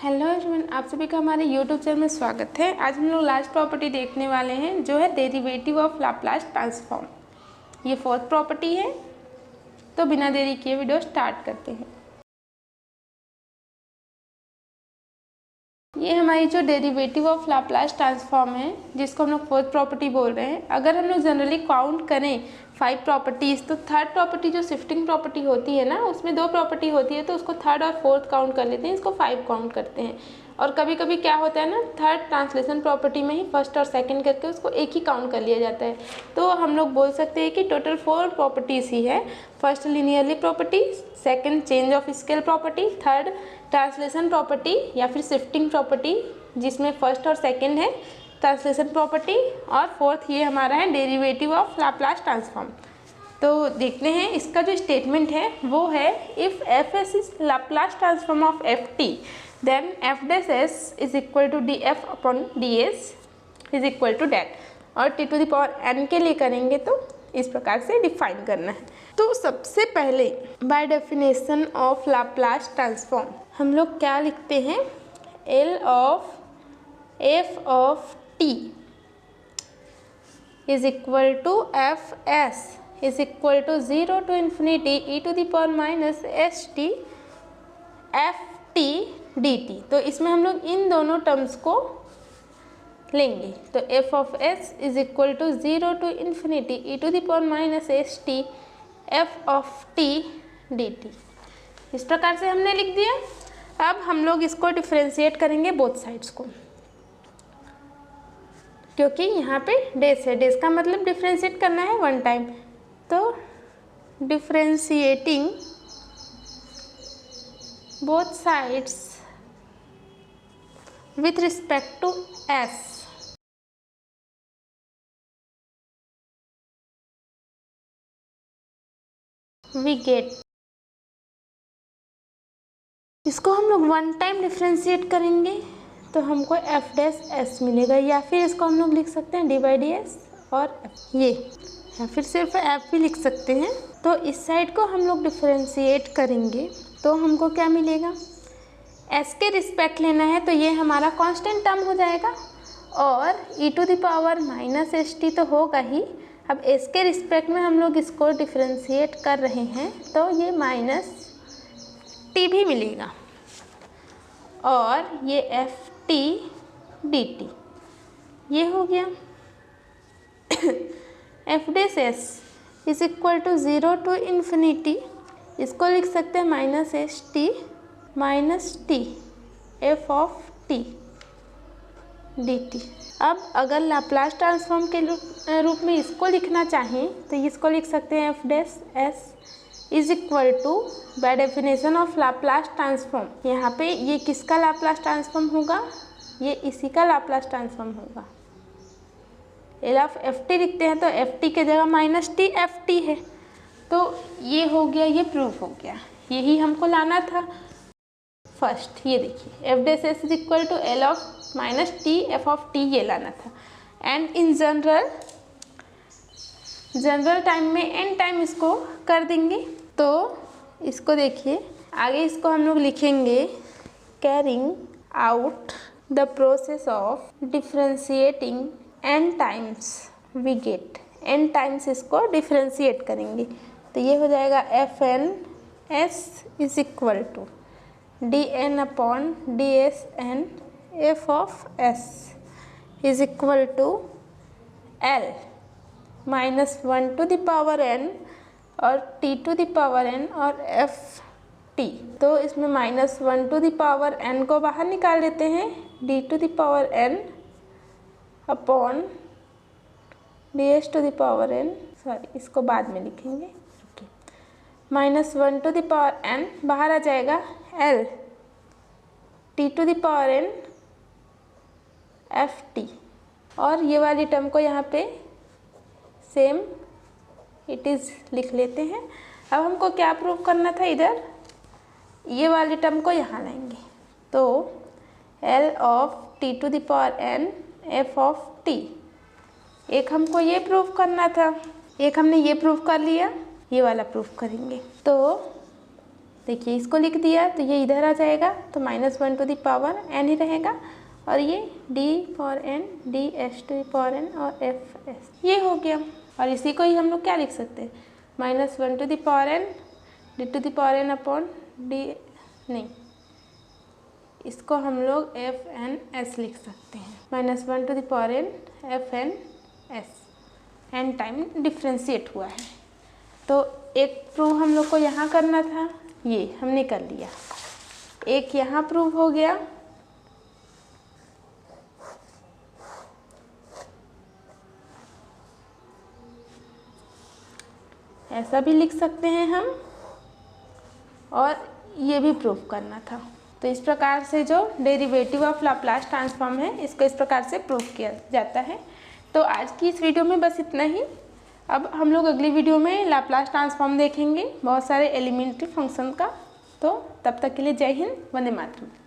Hello everyone, आप सभी का हमारे यूट्यूब चैनल में स्वागत है। आज हम लोग लास्ट प्रॉपर्टी देखने वाले हैं जो है डेरिवेटिव ऑफ लाप्लास ट्रांसफॉर्म। ये फोर्थ प्रॉपर्टी है। तो बिना देरी किए वीडियो स्टार्ट करते हैं। ये हमारी जो डेरिवेटिव ऑफ लाप्लास ट्रांसफॉर्म है जिसको हम लोग फोर्थ प्रॉपर्टी बोल रहे हैं। अगर हम लोग जनरली काउंट करें 5 प्रॉपर्टीज़ तो थर्ड प्रॉपर्टी जो शिफ्टिंग प्रॉपर्टी होती है ना, उसमें 2 प्रॉपर्टी होती है तो उसको थर्ड और फोर्थ काउंट कर लेते हैं, इसको 5 काउंट करते हैं। और कभी कभी क्या होता है ना, थर्ड ट्रांसलेशन प्रॉपर्टी में ही फर्स्ट और सेकंड करके उसको एक ही काउंट कर लिया जाता है। तो हम लोग बोल सकते हैं कि टोटल 4 प्रॉपर्टीज़ ही है। First linearly property, second change of scale property, third translation property या फिर शिफ्टिंग प्रॉपर्टी जिसमें फर्स्ट और सेकंड है ट्रांसलेशन प्रॉपर्टी, और फोर्थ ये हमारा है डेरिवेटिव ऑफ लाप्लास ट्रांसफॉर्म। तो देखते हैं इसका जो स्टेटमेंट है वो है, if F S is Laplace transform of F T then F dash S is equal to D F upon D S is equal to that. और T to the power N के लिए करेंगे तो इस प्रकार से डिफाइन करना है। तो सबसे पहले by definition of Laplace transform हम लोग क्या लिखते हैं, L of F of T is equal to F S is equal to 0 to infinity E to the power minus S T F T D T. तो इसमें हम लोग इन दोनों टर्म्स को लेंगे। तो F of S is equal to 0 to infinity E to the power minus S T F of T D T. इस प्रकार से हमने लिख दिया। अब हम लोग इसको डिफ्रेंशिएट करेंगे बोथ साइड्स को, क्योंकि यहाँ पे डेस है, डेस का मतलब डिफ्रेंशिएट करना है वन टाइम। तो differentiating both sides with respect to s, we get, इसको हम लोग वन टाइम डिफ्रेंशिएट करेंगे तो हमको एफ डैश एस मिलेगा, या फिर इसको हम लोग लिख सकते हैं डी बाई डी एस और एफ, ये या फिर सिर्फ एफ भी लिख सकते हैं। तो इस साइड को हम लोग डिफ्रेंशिएट करेंगे तो हमको क्या मिलेगा, एस के रिस्पेक्ट लेना है तो ये हमारा कांस्टेंट टर्म हो जाएगा, और E to the power minus S T तो होगा ही। अब एस के रिस्पेक्ट में हम लोग इसको डिफ्रेंशिएट कर रहे हैं तो ये माइनस टी भी मिलेगा, और ये एफ टी डी टी ये हो गया। F dash S is equal to 0 to infinity, इसको लिख सकते हैं minus S T minus T F of T D T. अब अगर लाप्लास ट्रांसफॉर्म के रूप में इसको लिखना चाहें तो इसको लिख सकते हैं F dash S is equal to by definition of Laplace transform. यहाँ पे ये किसका लाप्लास ट्रांसफॉर्म होगा, ये इसी का लाप्लास ट्रांसफॉर्म होगा। एल ऑफ एफ टी लिखते हैं तो एफ टी के जगह माइनस टी एफ टी है। तो ये हो गया, ये प्रूफ हो गया, यही हमको लाना था फर्स्ट। ये देखिए F dash S is equal to L of minus T F of T, ये लाना था। एंड इन जनरल टाइम में एन टाइम इसको कर देंगे। तो इसको देखिए आगे, इसको हम लोग लिखेंगे carrying out the process of differentiating N times we get, N times इसको डिफ्रेंशिएट करेंगे तो ये हो जाएगा F N S is equal to D N upon D S N F of S is equal to L minus 1 to the power N और T to the power N और F T. तो इसमें minus 1 to the power N को बाहर निकाल देते हैं, D to the power N upon D S to the power N, sorry इसको बाद में लिखेंगे, minus 1 to the power N बाहर आ जाएगा, L T to the power N F T. और ये वाली टर्म को यहाँ पे सेम इट इज़ लिख लेते हैं। अब हमको क्या प्रूव करना था, इधर ये वाली टर्म को यहाँ लाएंगे तो L of T to the power N F of T, एक हमको ये प्रूव करना था, एक हमने ये प्रूव कर लिया, ये वाला प्रूफ करेंगे। तो देखिए इसको लिख दिया तो ये इधर आ जाएगा, तो -1 टू द पावर n ही रहेगा, और ये d for n, ds to the power n और fs ये हो गया। और इसी को ही हम लोग क्या लिख सकते हैं, -1 to the power n d to the power n upon d, नहीं, इसको हम लोग fns लिख सकते हैं, -1 to the power n fns, n time differentiate हुआ है। तो एक प्रूव हम लोग को यहाँ करना था, ये हमने कर लिया, एक यहाँ प्रूव हो गया, ऐसा भी लिख सकते हैं हम, और ये भी प्रूव करना था। तो इस प्रकार से जो डेरिवेटिव ऑफ लाप्लास ट्रांसफॉर्म है, इसको इस प्रकार से प्रूव किया जाता है। तो आज की इस वीडियो में बस इतना ही। अब हम लोग अगली वीडियो में लाप्लास ट्रांसफॉर्म देखेंगे, बहुत सारे एलिमेंट्री फंक्शन का। तो तब तक के लिए जय हिंद, वंदे मातरम।